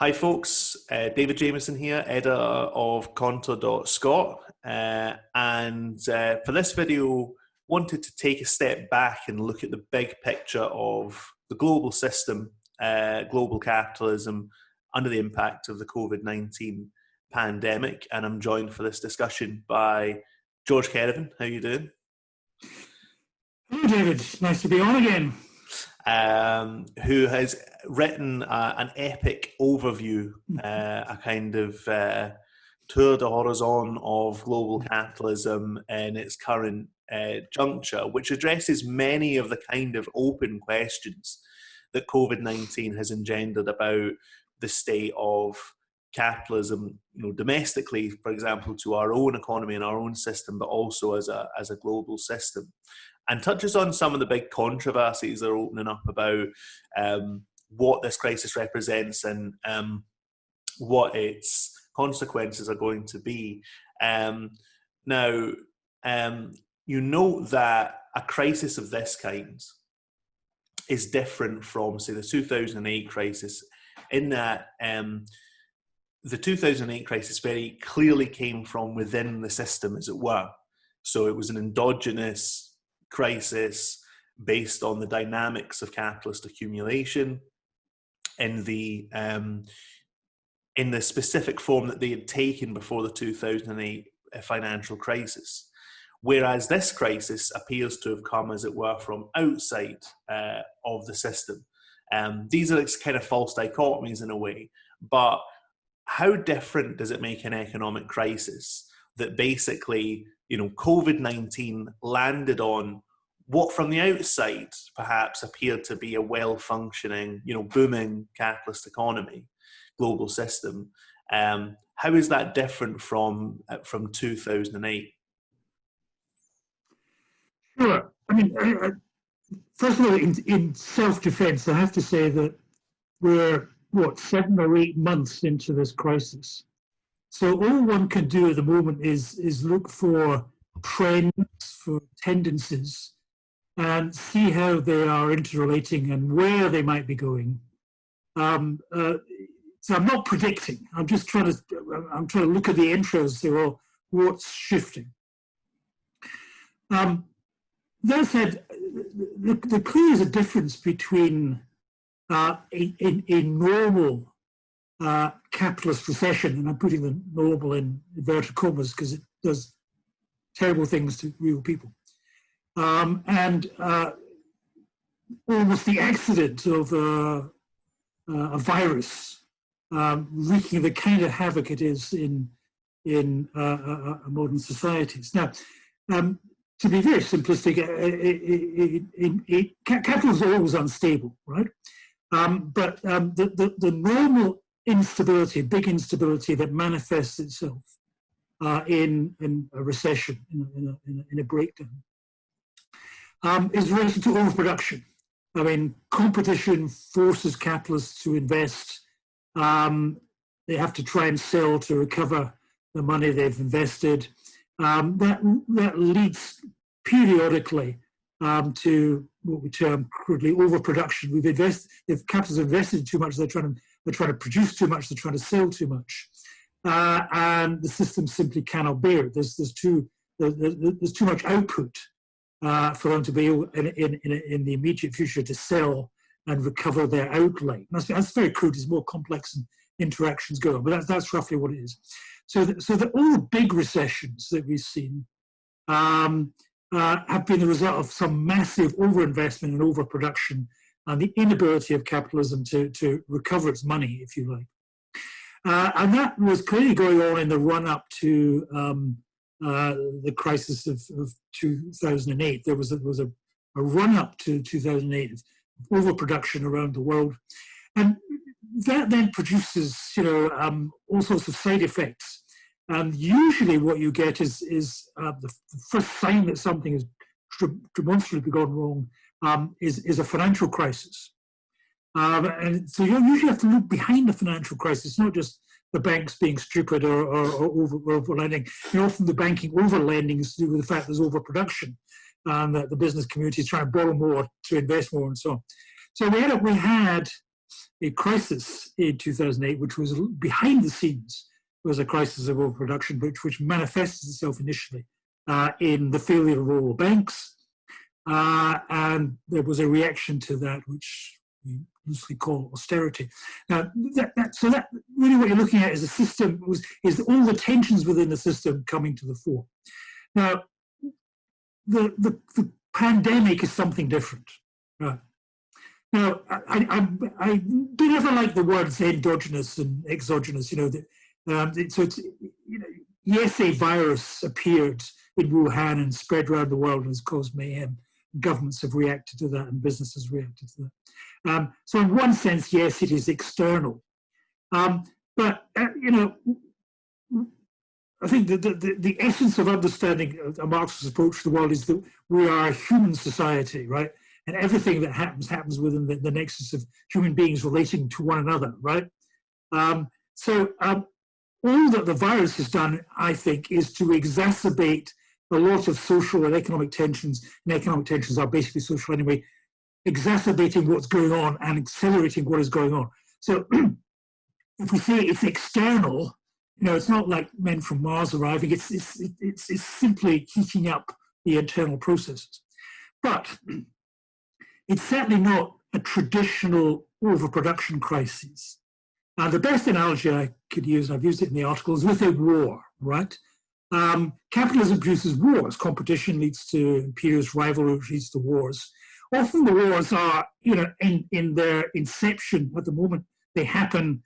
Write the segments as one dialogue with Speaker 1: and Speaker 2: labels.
Speaker 1: Hi folks, David Jameson here, editor of Conter.scot, and for this video wanted to take a step back and look at the big picture of the global system, global capitalism under the impact of the COVID-19 pandemic. And I'm joined for this discussion by George Kerevan. How are you doing?
Speaker 2: Hello David, nice to be on again.
Speaker 1: Who has written an epic overview, a kind of tour de horizon of global capitalism in its current juncture, which addresses many of the kind of open questions that COVID-19 has engendered about the state of capitalism, domestically, for example, to our own economy and our own system, but also as a global system. And touches on some of the big controversies that are opening up about what this crisis represents and what its consequences are going to be. Now, you note that a crisis of this kind is different from, say, the 2008 crisis, in that the 2008 crisis very clearly came from within the system, as it were. So it was an endogenous crisis based on the dynamics of capitalist accumulation in the specific form that they had taken before the 2008 financial crisis. Whereas this crisis appears to have come, as it were, from outside of the system. These are kind of false dichotomies in a way, but how different does it make an economic crisis that basically, COVID-19 landed on what from the outside perhaps appeared to be a well-functioning, booming capitalist economy, global system. How is that different from 2008?
Speaker 2: Sure. I mean, first of all, in self-defense, I have to say that we're, 7 or 8 months into this crisis. So all one can do at the moment is look for trends, for tendencies, and see how they are interrelating and where they might be going. So I'm not predicting. I'm just trying to look at the intros and say, well, what's shifting? That said, there clearly is a difference between a normal capitalist recession, and I'm putting the normal in inverted commas because it does terrible things to real people, and almost the accident of a virus wreaking the kind of havoc it is in modern societies. Now, to be very simplistic, capital is always unstable, right? But the normal instability, big instability that manifests itself in a recession, in a breakdown, is related to overproduction. I mean, competition forces capitalists to invest. They have to try and sell to recover the money they've invested. That leads periodically to what we term crudely overproduction. If capitalists have invested too much, they're trying to produce too much, they're trying to sell too much, and the system simply cannot bear it. There's too much output for them to be able in the immediate future to sell and recover their outlay. That's very crude. It's more complex and interactions go on, but that's roughly what it is. So that all the big recessions that we've seen have been the result of some massive overinvestment and overproduction and the inability of capitalism to recover its money, if you like. And that was clearly going on in the run-up to the crisis of 2008. There was a run-up to 2008 of overproduction around the world. And that then produces, all sorts of side effects. And usually what you get is the first sign that something has demonstrably gone wrong is a financial crisis. And so you usually have to look behind the financial crisis, not just the banks being stupid or over-lending. Often the banking over-lending is to do with the fact there's overproduction and that the business community is trying to borrow more to invest more and so on. So we had a crisis in 2008, which was behind the scenes, was a crisis of overproduction, which manifested itself initially in the failure of all the banks. And there was a reaction to that, which we loosely call austerity. Now, so that really what you're looking at is a system, is all the tensions within the system coming to the fore. Now, the pandemic is something different. Right? Now, I do never like the words endogenous and exogenous. So it's, yes, a virus appeared in Wuhan and spread around the world and has caused mayhem. Governments have reacted to that and businesses reacted to that. So in one sense, yes, it is external. But, I think the essence of understanding a Marxist approach to the world is that we are a human society, right? And everything that happens within the nexus of human beings relating to one another, right? All that the virus has done, I think, is to exacerbate a lot of social and economic tensions, and economic tensions are basically social anyway, exacerbating what's going on and accelerating what is going on. So if we say it's external, it's not like men from Mars arriving, it's simply heating up the internal processes. But it's certainly not a traditional overproduction crisis. The best analogy I could use, and I've used it in the article, is with a war, right? Capitalism produces wars. Competition leads to imperious rivalry, which leads to wars. Often the wars are, in their inception at the moment they happen,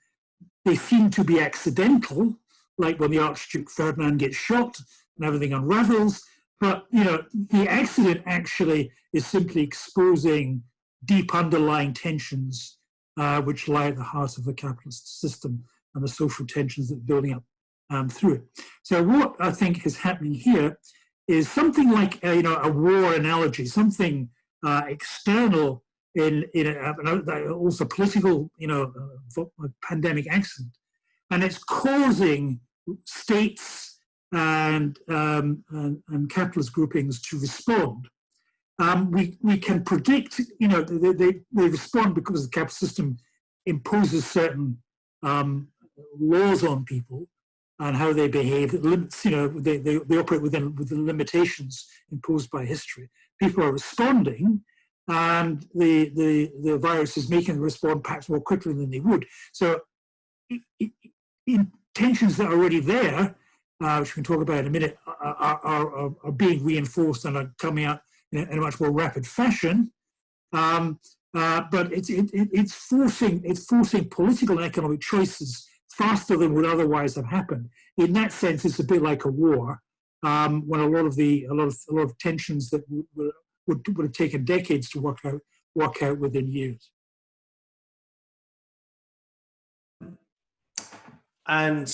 Speaker 2: they seem to be accidental, like when the Archduke Ferdinand gets shot and everything unravels. But, the accident actually is simply exposing deep underlying tensions which lie at the heart of the capitalist system and the social tensions that are building up through it. So what I think is happening here is something like a war analogy, something external in also political, pandemic accident, and it's causing states and capitalist groupings to respond. We can predict, they respond because the capitalist system imposes certain laws on people and how they behave. It limits, they operate within the limitations imposed by history. People are responding, and the virus is making them respond perhaps more quickly than they would. So, in tensions that are already there, which we can talk about in a minute, are being reinforced and are coming out in a much more rapid fashion. But it's forcing political and economic choices faster than would otherwise have happened. In that sense, it's a bit like a war, when a lot of tensions that would have taken decades to work out within years.
Speaker 1: And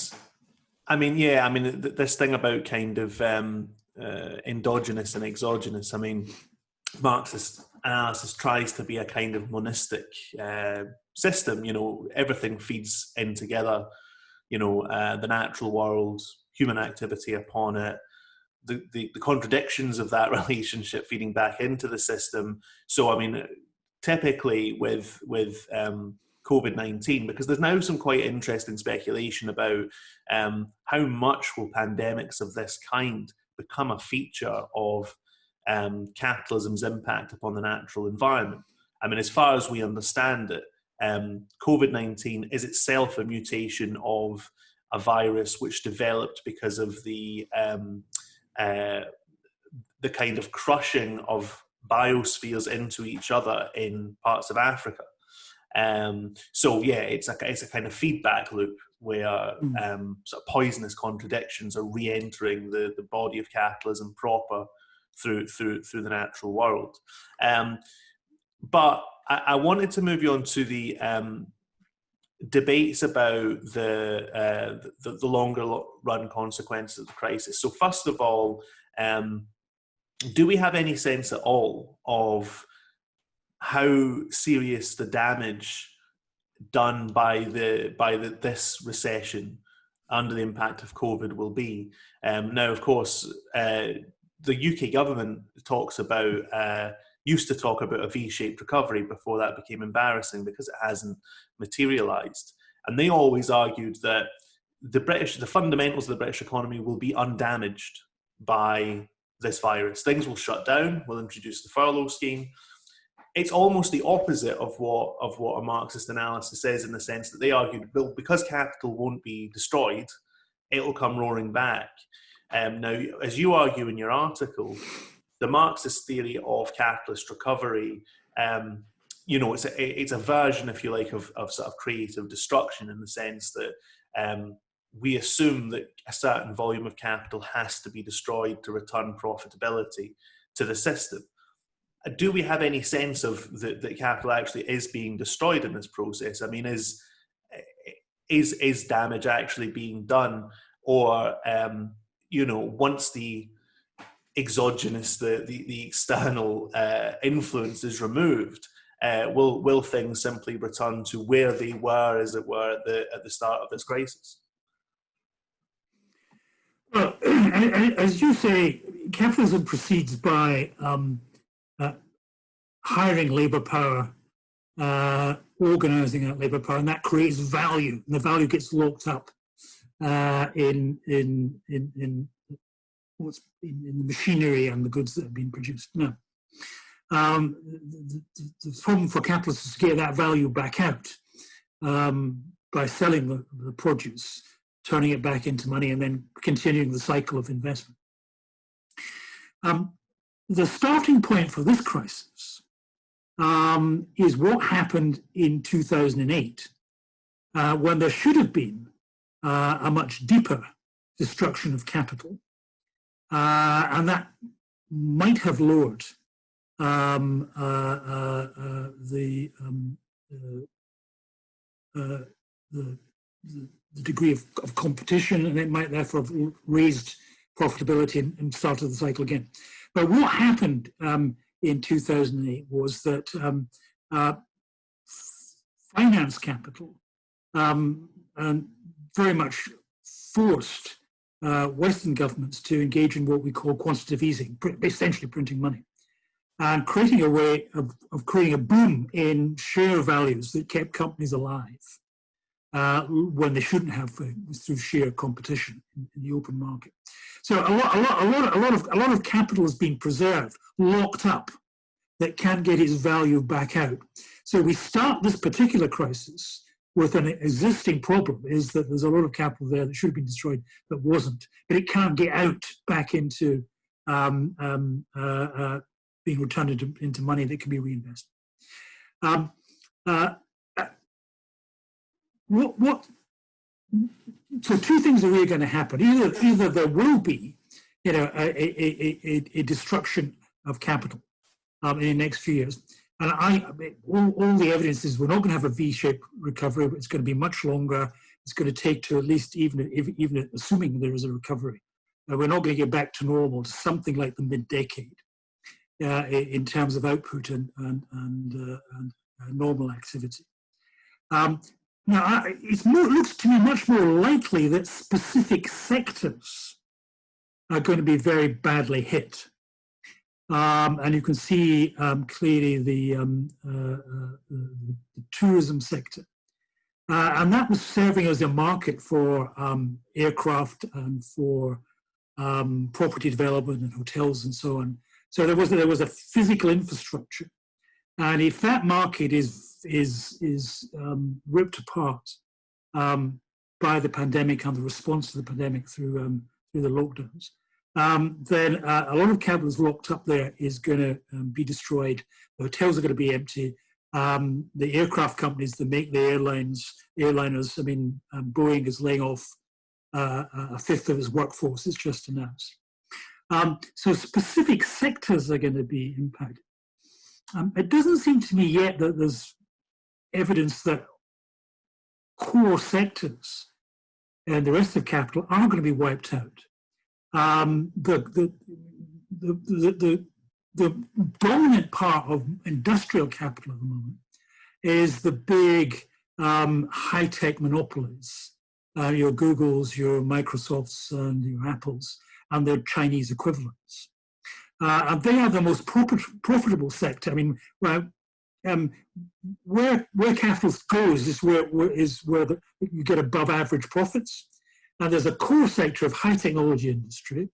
Speaker 1: this thing about kind of endogenous and exogenous. Marxist analysis tries to be a kind of monistic system. Everything feeds in together. The natural world, human activity upon it, the contradictions of that relationship feeding back into the system. So, typically with COVID-19, because there's now some quite interesting speculation about how much will pandemics of this kind become a feature of capitalism's impact upon the natural environment. As far as we understand it, COVID-19 is itself a mutation of a virus which developed because of the kind of crushing of biospheres into each other in parts of Africa. It's a kind of feedback loop where sort of poisonous contradictions are re-entering the body of capitalism proper through the natural world. But I wanted to move you on to the debates about the longer run consequences of the crisis. So first of all, do we have any sense at all of how serious the damage done by this recession under the impact of COVID will be? Now, of course, the UK government talks about used to talk about a V-shaped recovery before that became embarrassing because it hasn't materialized. And they always argued that the fundamentals of the British economy will be undamaged by this virus. Things will shut down. We'll introduce the furlough scheme. It's almost the opposite of what a Marxist analysis says, in the sense that they argued, well, because capital won't be destroyed, it'll come roaring back. Now, as you argue in your article, the Marxist theory of capitalist recovery, it's a version, if you like, of sort of creative destruction, in the sense that we assume that a certain volume of capital has to be destroyed to return profitability to the system. Do we have any sense of that capital actually is being destroyed in this process? I mean, is damage actually being done, or once the exogenous, the external influence is removed, will things simply return to where they were, as it were, at the start of this crisis?
Speaker 2: Well, as you say, capitalism proceeds by hiring labour power, organising that labour power, and that creates value, and the value gets locked up in the machinery and the goods that have been produced. Now, the problem for capitalists is to get that value back out by selling the produce, turning it back into money, and then continuing the cycle of investment. The starting point for this crisis is what happened in 2008, when there should have been a much deeper destruction of capital, and that might have lowered the degree of competition, and it might therefore have raised profitability and started the cycle again. But what happened in 2008 was that finance capital very much forced Western governments to engage in what we call quantitative easing, essentially printing money, and creating a way of creating a boom in share values that kept companies alive when they shouldn't have, through sheer competition in the open market. So a lot of capital is being preserved, locked up, that can't get its value back out. So we start this particular crisis with an existing problem, is that there's a lot of capital there that should have been destroyed that wasn't, but it can't get out back into being returned into money that can be reinvested. So two things are really going to happen. Either there will be, a destruction of capital in the next few years, and all the evidence is we're not going to have a V-shaped recovery, but it's going to be much longer. It's going to take to at least, even assuming there is a recovery, we're not going to get back to normal to something like the mid-decade in terms of output and normal activity. Now, it looks to me much more likely that specific sectors are going to be very badly hit. And you can see clearly the tourism sector. And that was serving as a market for aircraft and for property development and hotels and so on. So there was a physical infrastructure. And if that market is ripped apart by the pandemic and the response to the pandemic through the lockdowns, then a lot of capital is locked up there, is going to be destroyed. The hotels are going to be empty. The aircraft companies that make the airliners, I mean, Boeing is laying off a fifth of its workforce, it's just announced. So specific sectors are going to be impacted. It doesn't seem to me yet that there's evidence that core sectors and the rest of capital are going to be wiped out. The dominant part of industrial capital at the moment is the big high-tech monopolies, your Googles, your Microsofts, and your Apples, and their Chinese equivalents. and they are the most profitable sector. I mean, well, where capital goes is where you get above average profits. And there's a core sector of high technology industry,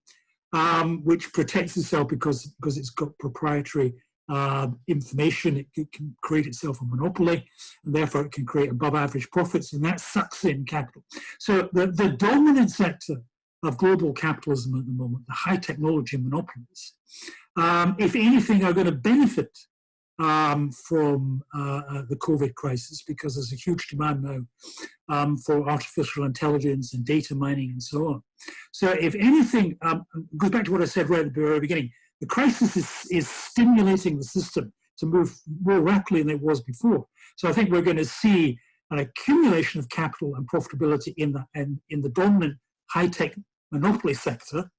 Speaker 2: which protects itself because it's got proprietary information. It can create itself a monopoly, and therefore it can create above average profits, and that sucks in capital. So the dominant sector of global capitalism at the moment, the high technology monopolies, if anything, are going to benefit from the COVID crisis, because there's a huge demand now for artificial intelligence and data mining and so on. So if anything, it goes back to what I said right at the very beginning, the crisis is stimulating the system to move more rapidly than it was before. So I think we're going to see an accumulation of capital and profitability in the dominant high-tech monopoly sector,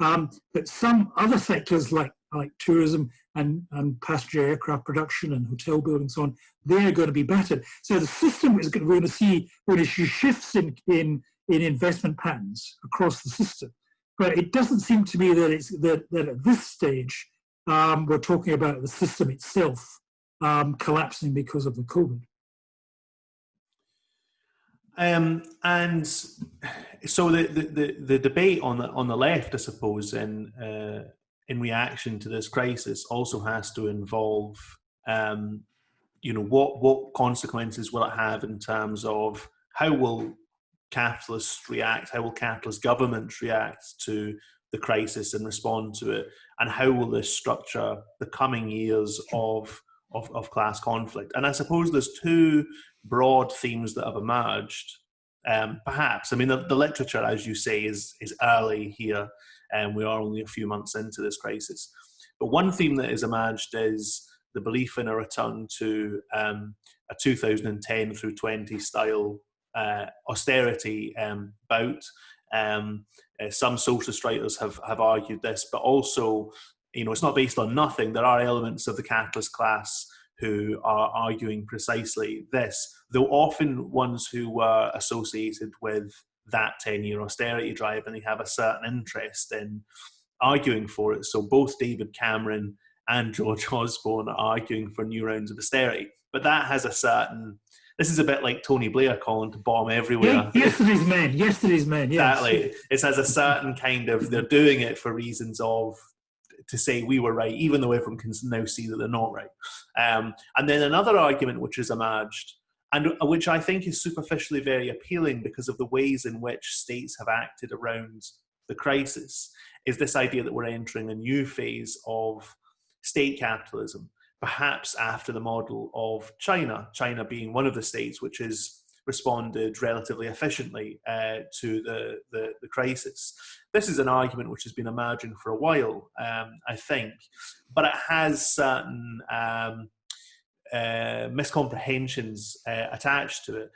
Speaker 2: but some other sectors like tourism and passenger aircraft production and hotel building and so on, they're going to be battered. So the system is going to see shifts in investment patterns across the system. But it doesn't seem to me that at this stage we're talking about the system itself collapsing because of the COVID.
Speaker 1: And so the debate on the left, I suppose, in reaction to this crisis, also has to involve, what consequences will it have in terms of how will capitalists react, how will capitalist governments react to the crisis and respond to it, and how will this structure the coming years of class conflict. And I suppose there's two broad themes that have emerged. Perhaps, I mean, the literature, as you say, is early here, and we are only a few months into this crisis. But one theme that has emerged is the belief in a return to a 2010 through 20 style austerity bout. Some socialist writers have argued this, but also, it's not based on nothing. There are elements of the capitalist class who are arguing precisely this, though often ones who were associated with that 10-year austerity drive, and they have a certain interest in arguing for it. So both David Cameron and George Osborne are arguing for new rounds of austerity. But that has a certain... This is a bit like Tony Blair calling to bomb everywhere.
Speaker 2: Yesterday's men, yes.
Speaker 1: Exactly. It has a certain kind of... They're doing it for reasons of... to say we were right, even though everyone can now see that they're not right. And then another argument which has emerged, and which I think is superficially very appealing because of the ways in which states have acted around the crisis, is this idea that we're entering a new phase of state capitalism, perhaps after the model of China being one of the states which has responded relatively efficiently to the crisis. This is an argument which has been emerging for a while, I think, but it has certain miscomprehensions attached to it.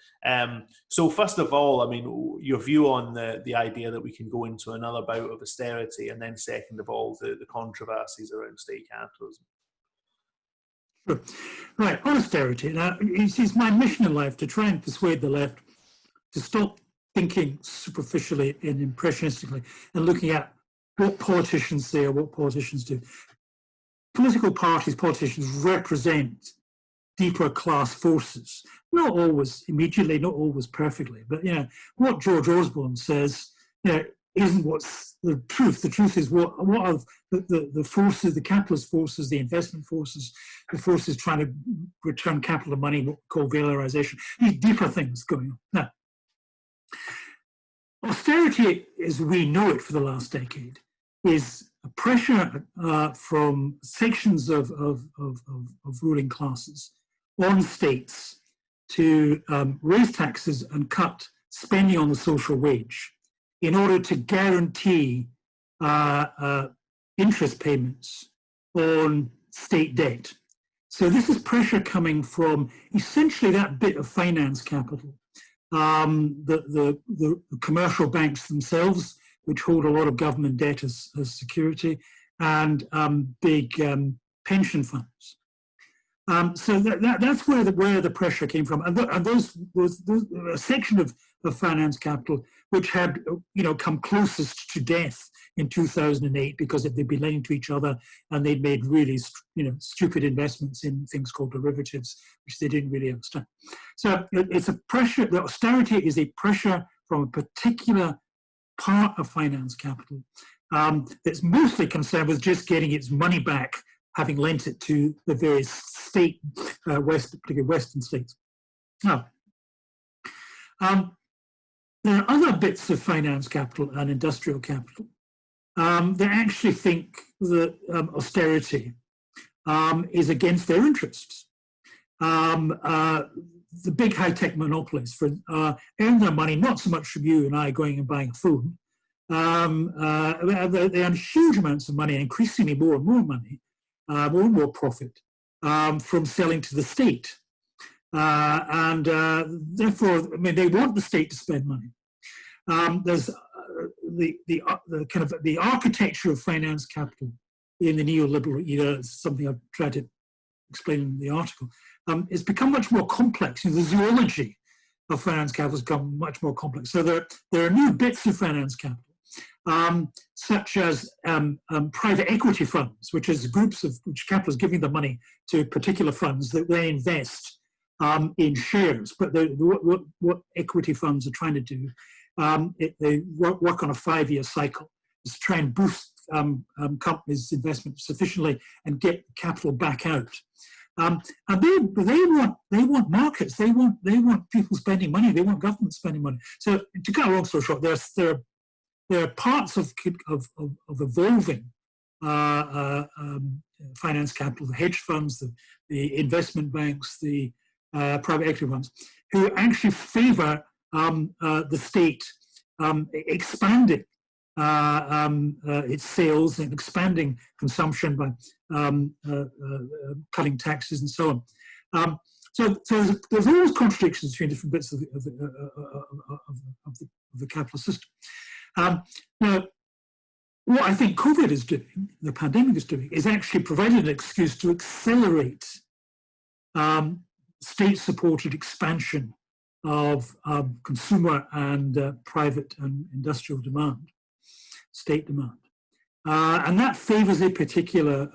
Speaker 1: So first of all, I mean, your view on the idea that we can go into another bout of austerity, and then second of all, the controversies around state capitalism.
Speaker 2: Sure. Right, austerity. Now, it's my mission in life to try and persuade the left to stop thinking superficially and impressionistically and looking at what politicians say or what politicians do. Political parties, politicians represent deeper class forces, not always immediately, not always perfectly, but what George Osborne says, isn't what's the truth. The truth is what are the forces, the capitalist forces, the investment forces, the forces trying to return capital to money, what we call valorization, these deeper things going on. Now, austerity, as we know it for the last decade, is a pressure from sections of ruling classes on states to raise taxes and cut spending on the social wage in order to guarantee interest payments on state debt. So this is pressure coming from essentially that bit of finance capital, the commercial banks themselves, which hold a lot of government debt as security, and big pension funds. So that's where the pressure came from, and those a section of finance capital which had come closest to death in 2008 because they'd been lending to each other and they'd made really stupid investments in things called derivatives, which they didn't really understand. So it's a pressure. The austerity is a pressure from a particular part of finance capital that's mostly concerned with just getting its money back, having lent it to the various state, particularly Western states. Now, there are other bits of finance capital and industrial capital that actually think that austerity is against their interests. The big high-tech monopolies earn their money not so much from you and I going and buying a phone. They earn huge amounts of money, increasingly more and more money, more and more profit from selling to the state. Therefore, I mean, they want the state to spend money. There's the architecture of finance capital in the neoliberal era, something I've tried to explain in the article. It's become much more complex. The zoology of finance capital has become much more complex. So there are new bits of finance capital, such as private equity funds, which is groups of which capital is giving the money to particular funds that they invest in shares. But what equity funds are trying to do, they work on a 5-year cycle, is to try and boost companies' investment sufficiently and get capital back out. And they want markets. They want people spending money. They want government spending money. So to cut a long story short, there are parts of evolving finance capital, the hedge funds, the investment banks, the private equity funds, who actually favour the state expanding its sales and expanding consumption by cutting taxes and so on. So there's always contradictions between different bits of the capitalist system. Now, what I think COVID is doing, the pandemic is doing, is actually providing an excuse to accelerate state-supported expansion of consumer and private and industrial demand, state demand. And that favors a particular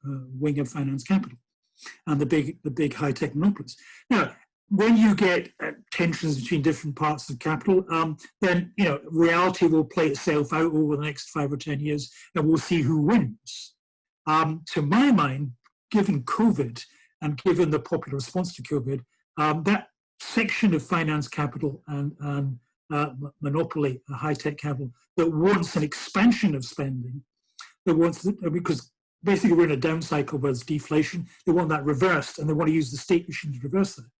Speaker 2: wing of finance capital and the big high-tech monopolies. Now, when you get tensions between different parts of capital, then reality will play itself out over the next 5 or 10 years, and we'll see who wins. To my mind, given COVID and given the popular response to COVID, that section of finance capital and monopoly, high-tech capital, that wants an expansion of spending, because basically we're in a down cycle where there's deflation, they want that reversed, and they want to use the state machine to reverse that.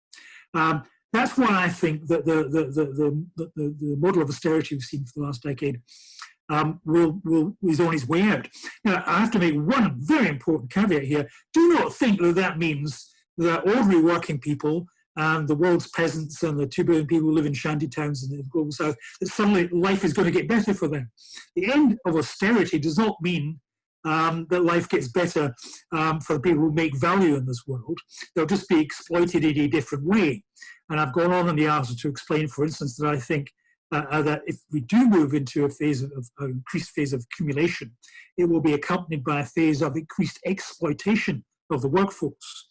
Speaker 2: That's why I think that the model of austerity we've seen for the last decade is on its way out. Now, I have to make one very important caveat here. Do not think that means that ordinary working people and the world's peasants and the 2 billion people who live in shanty towns in the global south, that suddenly life is going to get better for them. The end of austerity does not mean that life gets better for the people who make value in this world. They'll just be exploited in a different way. And I've gone on in the article to explain, for instance, that I think that if we do move into a phase of increased phase of accumulation, it will be accompanied by a phase of increased exploitation of the workforce.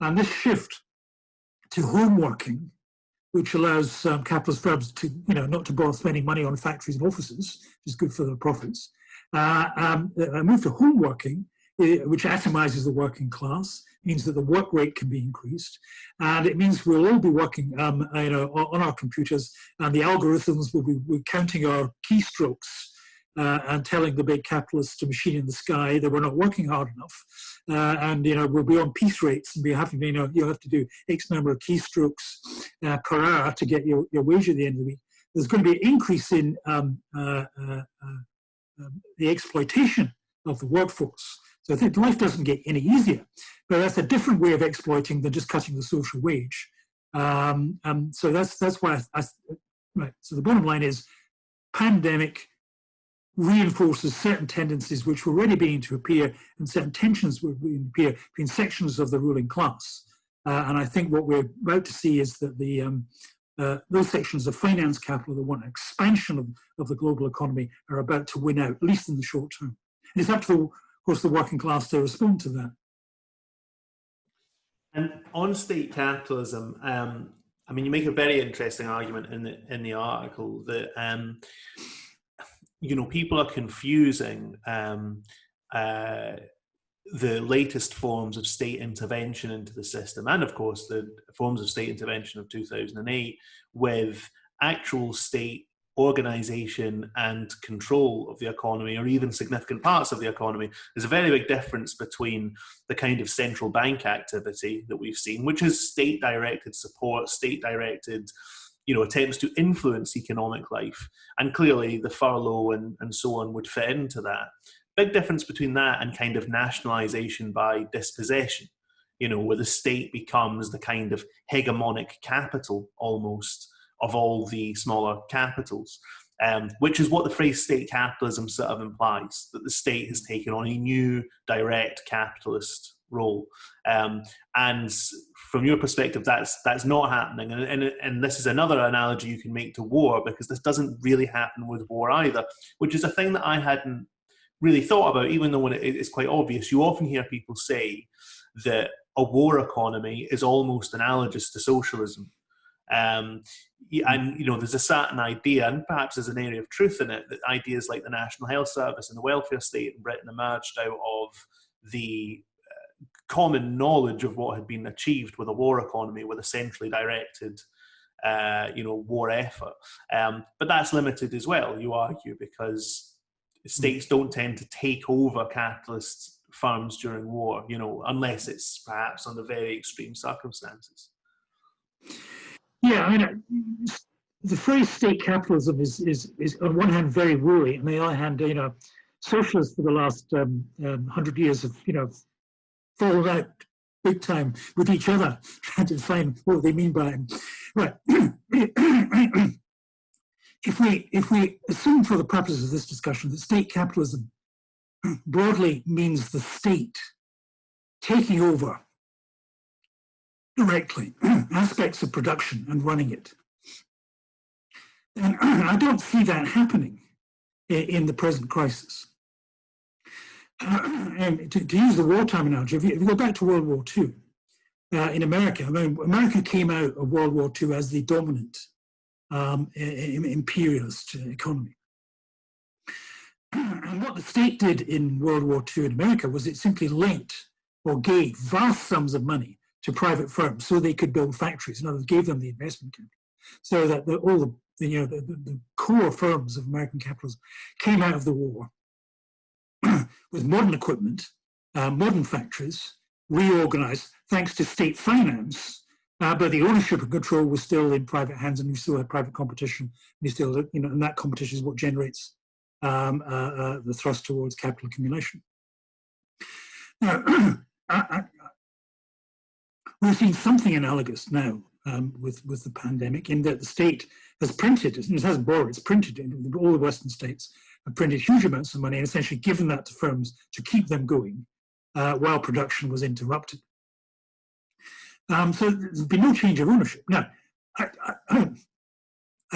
Speaker 2: And this shift to home working, which allows capitalist firms to, not to bother spending money on factories and offices, which is good for their profits. A move to home working, which atomizes the working class, means that the work rate can be increased, and it means we'll all be working, on our computers, and the algorithms will be counting our keystrokes and telling the big capitalist machine in the sky that we're not working hard enough, and we'll be on piece rates and be having, you'll have to do X number of keystrokes per hour to get your wage at the end of the week. There's going to be an increase in the exploitation of the workforce. So I think life doesn't get any easier, but that's a different way of exploiting than just cutting the social wage. So that's why right. So the bottom line is, pandemic reinforces certain tendencies which were already beginning to appear, and certain tensions were beginning to appear between sections of the ruling class. And I think what we're about to see is that the those sections of finance capital that want expansion of the global economy are about to win out, at least in the short term. And it's up to, of course, the working class to respond to that.
Speaker 1: And on state capitalism, I mean, you make a very interesting argument in the article that people are confusing the latest forms of state intervention into the system, and of course the forms of state intervention of 2008, with actual state organisation and control of the economy, or even significant parts of the economy. There's a very big difference between the kind of central bank activity that we've seen, which is state-directed support, state-directed attempts to influence economic life, and clearly the furlough and so on would fit into that. Big difference between that and kind of nationalisation by dispossession, where the state becomes the kind of hegemonic capital almost of all the smaller capitals, which is what the phrase state capitalism sort of implies, that the state has taken on a new direct capitalist role. And from your perspective, that's not happening. And this is another analogy you can make to war, because this doesn't really happen with war either, which is a thing that I hadn't really thought about, even though when it's quite obvious. You often hear people say that a war economy is almost analogous to socialism. And there's a certain idea, and perhaps there's an area of truth in it, that ideas like the National Health Service and the welfare state in Britain emerged out of the common knowledge of what had been achieved with a war economy, with a centrally directed war effort. But that's limited as well, you argue, because states don't tend to take over capitalist firms during war, unless it's perhaps under very extreme circumstances.
Speaker 2: Yeah, I mean, the phrase state capitalism is on one hand very woolly, and on the other hand, socialists for the last 100 years have, fallen out big time with each other, trying to define what they mean by it. Right. If we assume for the purposes of this discussion that state capitalism broadly means the state taking over directly aspects of production and running it, and I don't see that happening in the present crisis. And to use the wartime analogy, if you go back to World War II in America, America came out of World War II as the dominant imperialist economy. And what the state did in World War II in America was it simply lent or gave vast sums of money to private firms so they could build factories. In other words, gave them the investment capital, so that all the core firms of American capitalism came out of the war with modern equipment, modern factories, reorganized thanks to state finance, but the ownership and control was still in private hands, and you still had private competition. And you still, and that competition is what generates the thrust towards capital accumulation. Now, we're seeing something analogous now with the pandemic, in that the state has printed, and it hasn't borrowed, it's printed, all the Western states have printed huge amounts of money and essentially given that to firms to keep them going while production was interrupted. So there's been no change of ownership. Now, I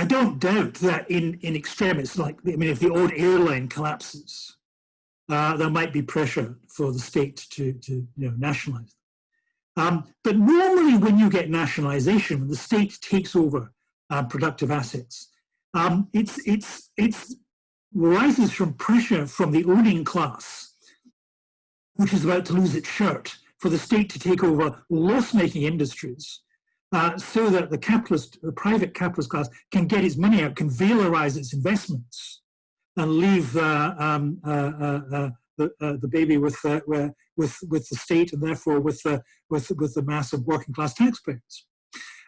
Speaker 2: don't doubt that in extremis, if the odd airline collapses, there might be pressure for the state to nationalize. But normally when you get nationalization, when the state takes over productive assets, it rises from pressure from the owning class, which is about to lose its shirt, for the state to take over loss-making industries, so that the private capitalist class can get its money out, can valorize its investments, and leave the baby with the state, and therefore with the mass of working class taxpayers.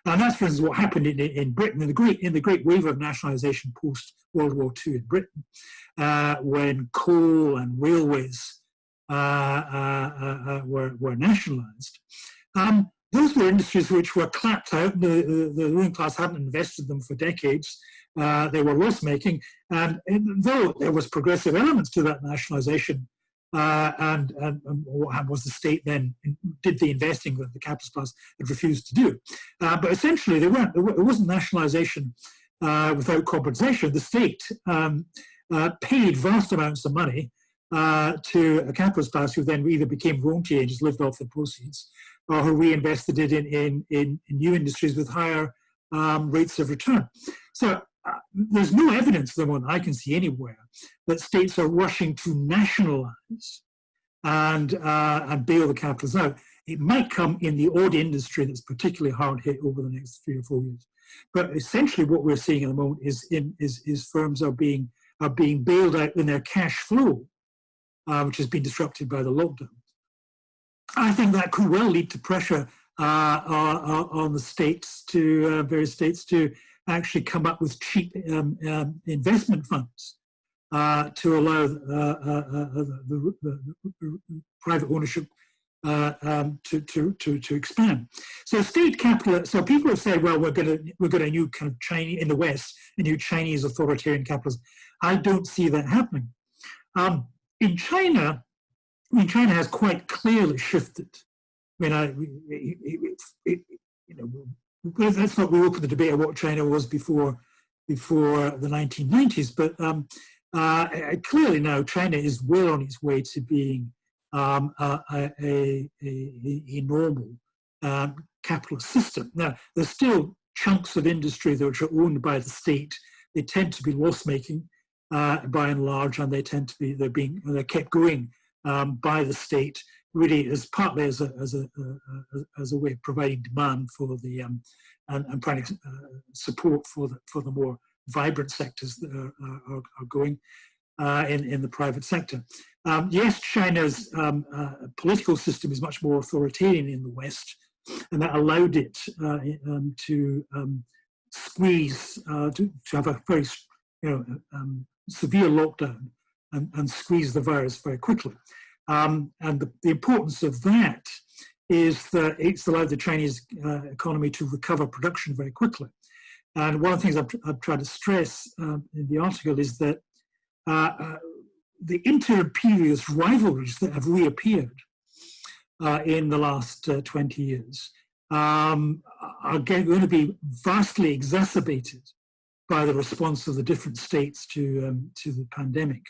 Speaker 2: And that's, for instance, what happened in Britain in the great wave of nationalisation post World War II in Britain, when coal and railways were nationalised. Those were industries which were clapped out. The ruling class hadn't invested in them for decades. They were loss-making, and though there was progressive elements to that nationalisation, and what happened was the state then did the investing that the capitalist class had refused to do. But essentially, it wasn't nationalisation without compensation. The state paid vast amounts of money to a capitalist class who then either became rentiers and just lived off the proceeds, or who reinvested it in new industries with higher rates of return. So there's no evidence, the one I can see anywhere, that states are rushing to nationalise and bail the capitalists out. It might come in the odd industry that's particularly hard hit over the next 3 or 4 years. But essentially, what we're seeing at the moment is firms are being bailed out in their cash flow, which has been disrupted by the lockdown. I think that could well lead to pressure on the states, to various states, to actually come up with cheap investment funds to allow the private ownership to expand. So state capital. So people have said, well, we're going a new kind of Chinese in the West, a new Chinese authoritarian capitalism. I don't see that happening. In China, China has quite clearly shifted. I mean, let's not reopen the debate of what China was before the 1990s, but clearly now China is well on its way to being a normal capitalist system. Now, there's still chunks of industry which are owned by the state. They tend to be loss-making by and large, and they tend to be they're kept going by the state, really as partly as a way of providing demand for the and providing support for the more vibrant sectors that are going in the private sector. Yes, China's political system is much more authoritarian in the West, and that allowed it to squeeze, to have a very severe lockdown and squeeze the virus very quickly. And the importance of that is that it's allowed the Chinese economy to recover production very quickly. And one of the things I've tried to stress in the article is that the inter-imperialist rivalries that have reappeared in the last 20 years are going to be vastly exacerbated by the response of the different states to the pandemic.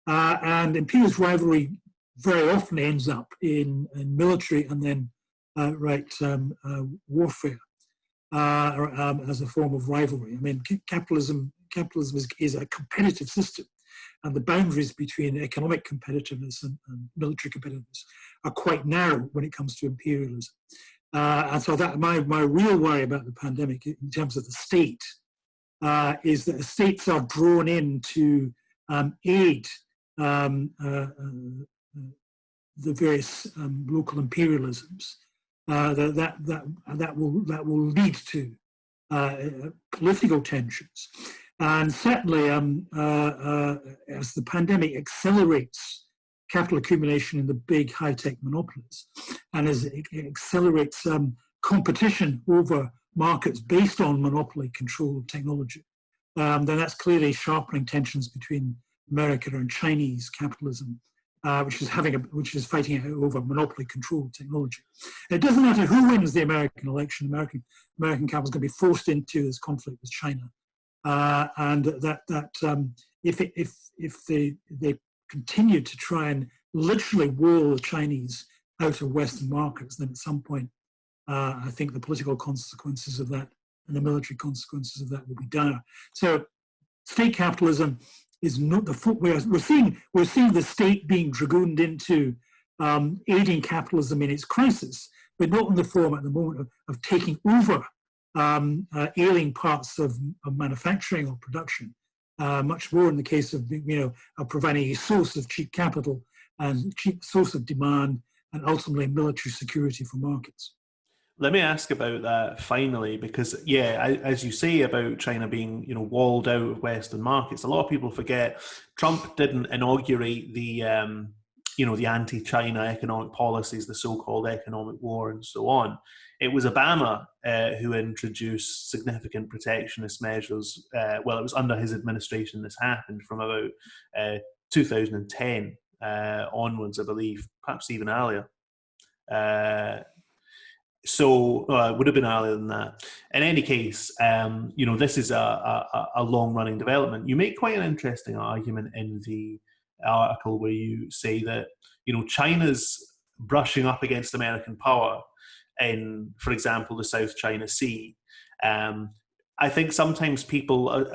Speaker 2: And imperialist rivalry very often ends up in military and then warfare as a form of rivalry. I mean, capitalism is a competitive system, and the boundaries between economic competitiveness and military competitiveness are quite narrow when it comes to imperialism. And so that my real worry about the pandemic in terms of the state is that the states are drawn in to aid the various local imperialisms that will lead to political tensions. And certainly, as the pandemic accelerates capital accumulation in the big high-tech monopolies, and as it accelerates competition over markets based on monopoly-controlled technology, then that's clearly sharpening tensions between American and Chinese capitalism, which is fighting over monopoly-controlled technology. It doesn't matter who wins the American election. American capital is going to be forced into this conflict with China, and if they continue to try and literally wall the Chinese out of Western markets, then at some point, I think the political consequences of that and the military consequences of that will be dire. So, state capitalism is not the foot. We're seeing the state being dragooned into aiding capitalism in its crisis, but not in the form at the moment of taking over ailing parts of manufacturing or production. Much more in the case of of providing a source of cheap capital and cheap source of demand, and ultimately military security for markets.
Speaker 1: Let me ask about that finally, because as you say about China being walled out of Western markets, a lot of people forget Trump didn't inaugurate the the anti-China economic policies, the so-called economic war, and so on. It was Obama who introduced significant protectionist measures. Well, it was under his administration this happened from about 2010. onwards, I believe, perhaps even earlier. So it would have been earlier than that. In any case, this is a long-running development. You make quite an interesting argument in the article where you say that China's brushing up against American power in, for example, the South China Sea. I think sometimes people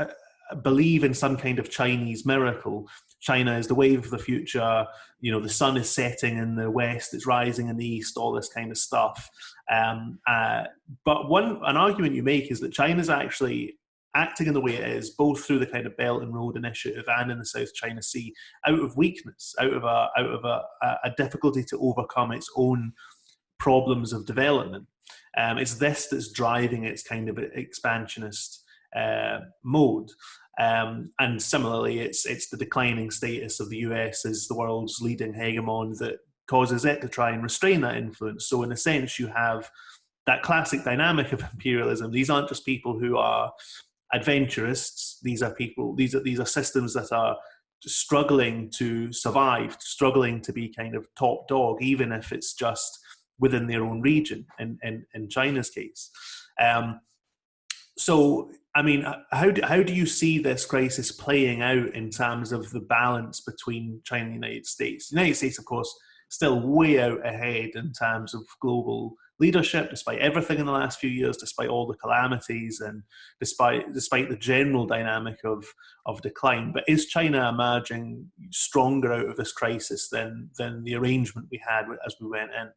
Speaker 1: believe in some kind of Chinese miracle. China is the wave of the future. The sun is setting in the west, it's rising in the east, all this kind of stuff. But an argument you make is that China's actually acting in the way it is, both through the kind of Belt and Road Initiative and in the South China Sea, out of weakness, out of a difficulty to overcome its own problems of development. It's this that's driving its kind of expansionist mode. And similarly, it's the declining status of the US as the world's leading hegemon that causes it to try and restrain that influence. So in a sense, you have that classic dynamic of imperialism. These aren't just people who are adventurists. These are systems that are struggling to survive, struggling to be kind of top dog, even if it's just within their own region, in China's case. So, I mean, how do you see this crisis playing out in terms of the balance between China and the United States? The United States, of course, still way out ahead in terms of global leadership, despite everything in the last few years, despite all the calamities, and despite the general dynamic of decline. But is China emerging stronger out of this crisis than the arrangement we had as we went in?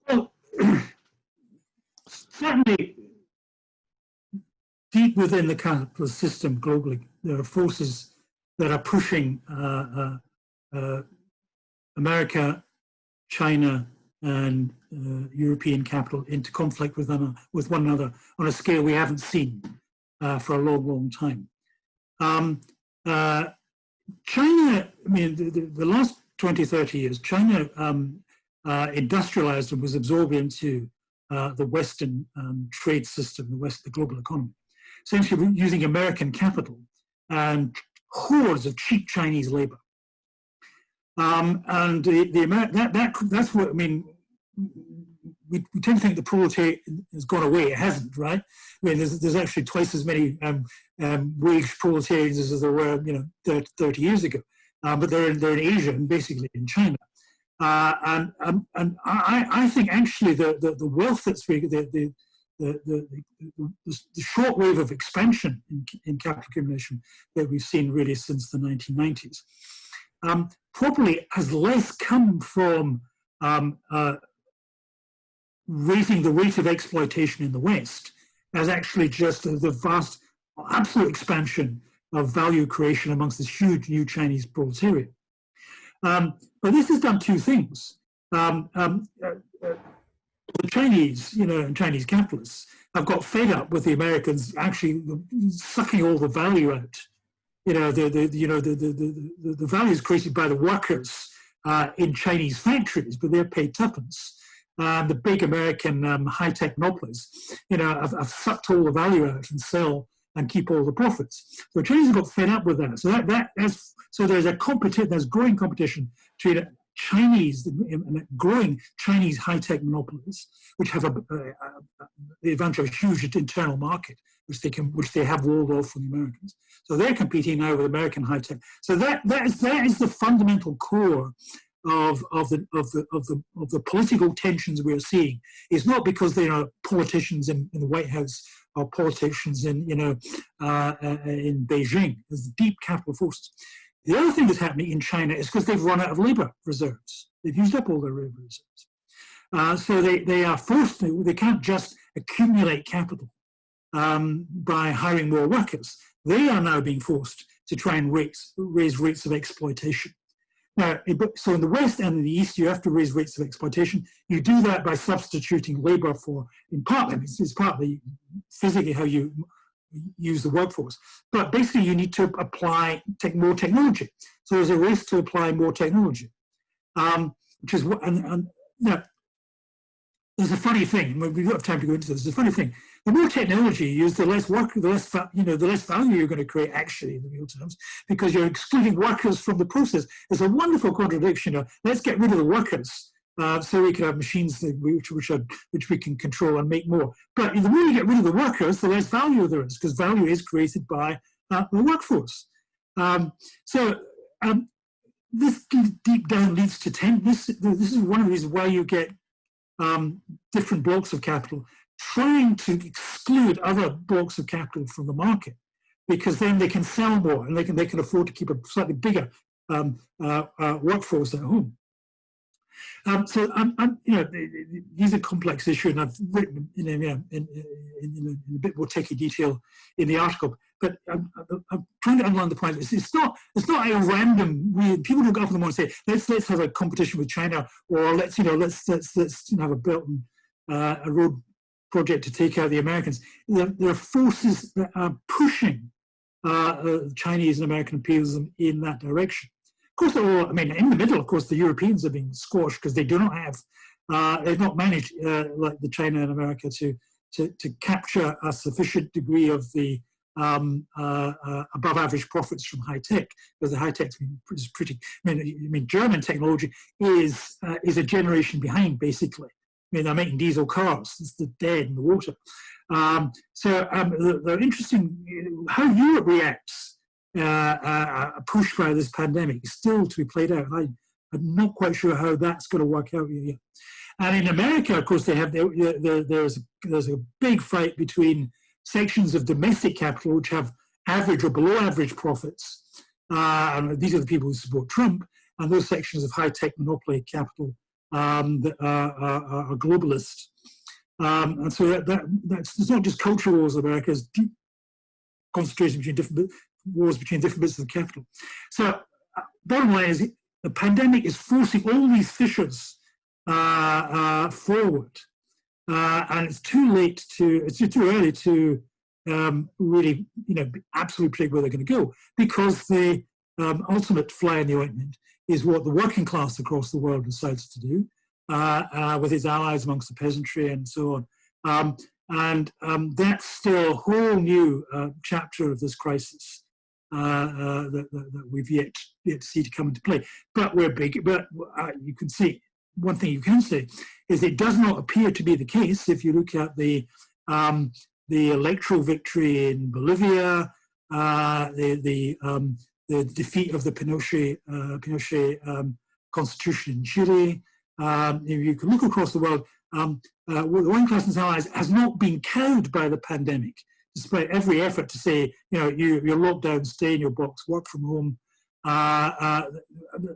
Speaker 2: Well, certainly, deep within the capitalist system globally, there are forces that are pushing America, China, and European capital into conflict with one another on a scale we haven't seen for a long, long time. China, I mean, the last 20, 30 years, China industrialized and was absorbed into the Western trade system, the global economy, essentially using American capital and hordes of cheap Chinese labor. And that's what, I mean, we tend to think the proletariat has gone away. It hasn't, right? I mean, there's actually twice as many wage proletarians as there were, 30 years ago. But they're in Asia and basically in China. And I think actually the wealth that's the short wave of expansion in capital accumulation that we've seen really since the 1990s probably has less come from raising the rate of exploitation in the West as actually just the vast, absolute expansion of value creation amongst this huge new Chinese proletariat. But this has done two things. The Chinese, and Chinese capitalists have got fed up with the Americans actually sucking all the value out. The value is created by the workers in Chinese factories, but they're paid tuppence. The big American high-tech monopolies, have sucked all the value out and sell and keep all the profits. So Chinese have got fed up with that. So there's growing competition between Chinese, growing Chinese high-tech monopolies, which have the advantage of a huge internal market, which they have walled off from the Americans. So they're competing now with American high-tech. So that is the fundamental core of the political tensions we're seeing. It's not because there are politicians in the White House or politicians in Beijing. There's deep capital forces. The other thing that's happening in China is because they've run out of labor reserves. They've used up all their labor reserves. So they are forced to, they can't just accumulate capital by hiring more workers. They are now being forced to try and raise rates of exploitation. Now, so in the West and in the East, you have to raise rates of exploitation. You do that by substituting labor for, in part, it's partly physically how you use the workforce. But basically, you need to apply more technology. So there's a race to apply more technology, which is what, there's a funny thing. We don't have time to go into this. There's a funny thing. The more technology you use, the less work, the less value you're going to create actually in real terms, because you're excluding workers from the process. There's a wonderful contradiction. Let's get rid of the workers so we can have machines which we can control and make more. But the more you get rid of the workers, the less value there is, because value is created by the workforce. This deep down leads to this is one of the reasons why you get different blocks of capital trying to exclude other blocks of capital from the market, because then they can sell more and they can afford to keep a slightly bigger workforce at home. These are complex issues, and I've written in a bit more techie detail in the article. But I'm trying to underline the point. It's not a random. People don't go up in the morning and say, let's have a competition with China, or let's have a Belt and a road project to take out the Americans. There are forces that are pushing Chinese and American imperialism in that direction. Of course, in the middle, of course, the Europeans are being squashed because they do not have, they've not managed, like the China and America, to capture a sufficient degree of the above average profits from high tech, because the high tech is pretty. German technology is a generation behind, basically. They're making diesel cars. It's the dead in the water. They're interesting how Europe reacts. Pushed by this pandemic is still to be played out. I'm not quite sure how that's going to work out yet. And in America, of course, there's a big fight between sections of domestic capital which have average or below average profits. And these are the people who support Trump, and those sections of high tech monopoly capital that are globalist. And so that's it's not just cultural wars in America, it's deep concentration between wars between different bits of the capital. So bottom line is the pandemic is forcing all these fissures forward, and it's too early to really absolutely predict where they're going to go, because the ultimate fly in the ointment is what the working class across the world decides to do with its allies amongst the peasantry and so on. That's still a whole new chapter of this crisis that we've yet to see to come into play. But we're big. But you can see, one thing you can say is it does not appear to be the case if you look at the electoral victory in Bolivia, the defeat of the Pinochet constitution in Chile. If you can look across the world, the working class and its allies has not been cowed by the pandemic, despite every effort to say, you're locked down, stay in your box, work from home.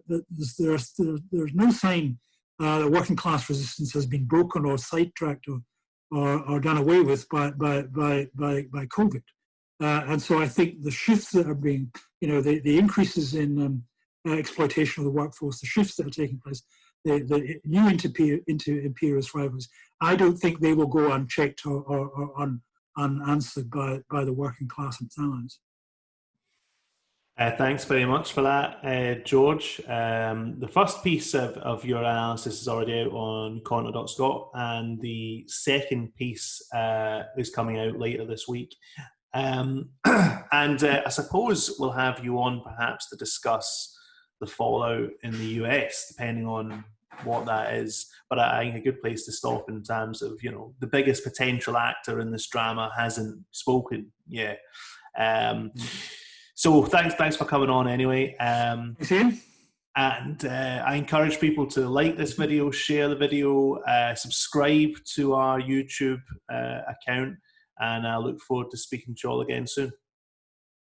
Speaker 2: There's no sign that working class resistance has been broken or sidetracked or done away with by COVID. And so I think the shifts that are being, the increases in exploitation of the workforce, the shifts that are taking place, the new into imperialist rivals, I don't think they will go unchecked or unanswered by the working class and its allies.
Speaker 1: Thanks very much for that, George. The first piece of your analysis is already out on Conter.scot, and the second piece is coming out later this week. And I suppose we'll have you on perhaps to discuss the fallout in the US, depending on what that is. But I think a good place to stop in terms of, the biggest potential actor in this drama hasn't spoken yet. So thanks for coming on anyway.
Speaker 2: Same.
Speaker 1: And I encourage people to like this video, share the video, subscribe to our YouTube account, and I look forward to speaking to you all again soon.